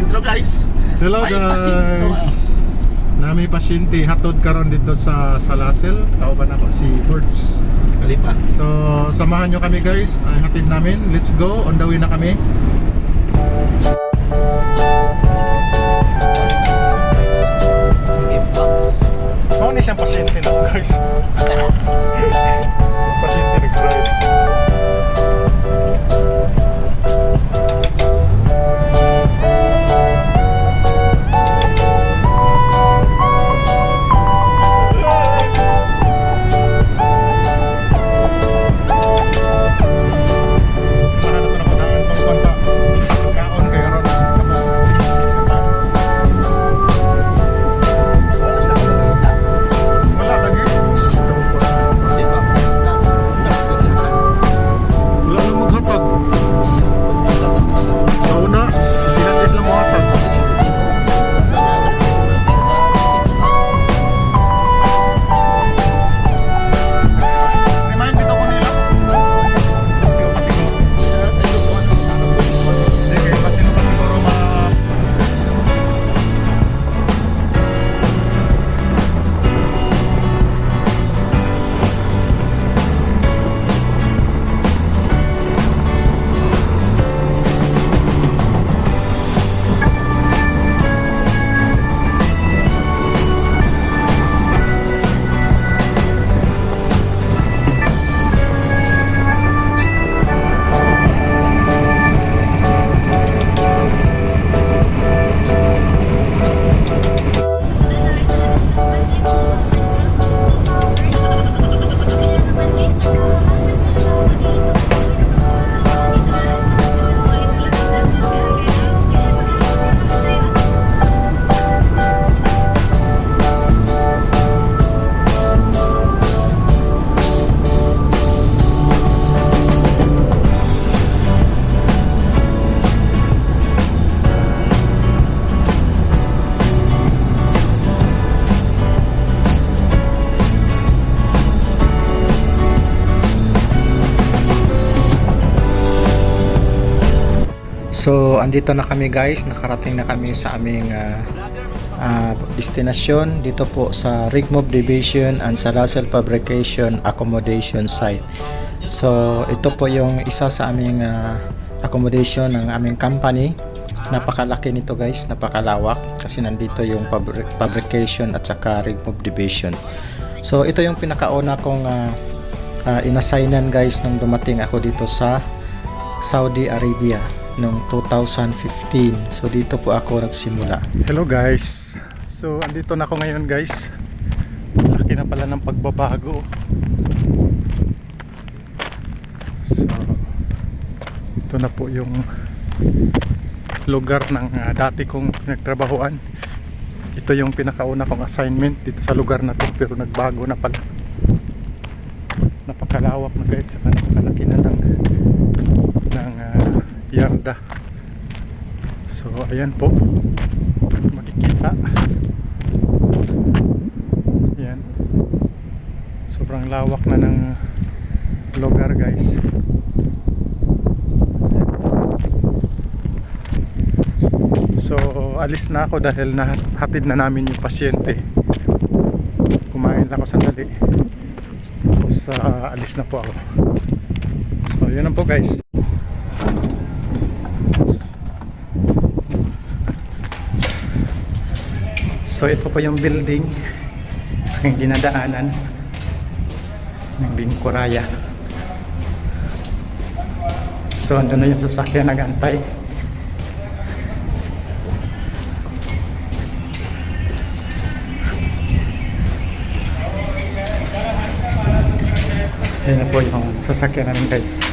Hello guys. Hello May pasyente. guys. Nami pasyente hatod karon dito sa Lasel. Kauban ako si Birds. Kalipa. So samahan nyo kami guys. Ay hatid namin. Let's go. On the way na kami. Ano ni siyang pasyente na guys? Pasyente nag-drive. So, andito na kami guys, nakarating na kami sa aming destinasyon dito po sa Rigmove Division and sa Lasel Fabrication Accommodation Site. So, ito po yung isa sa aming accommodation ng aming company. Napakalaki nito guys, napakalawak kasi nandito yung fabrication at saka Rigmove Division. So, ito yung pinakauna kong inassignan guys nung dumating ako dito sa Saudi Arabia noong 2015. So dito po ako nagsimula. Hello guys. So andito na ako ngayon guys. Laki na pala ng pagbabago. So ito na po yung lugar ng dati kong nagtrabahoan. Ito yung pinakauna kong assignment dito sa lugar na to, pero nagbago na pala. Napakalawak na guys, saka napakalaki na ng yarda. So ayan po, makikita yan, sobrang lawak na ng lugar guys. So alis na ako dahil nahatid na namin yung pasyente. Kumain lang ako sandali, tapos alis na po ako. So yun lang po guys. So ito po yung building ang dinadaanan ng Bingkuraya. So andun na yung sasakyan nag-antay. Ayan na po yung sasakyan namin guys.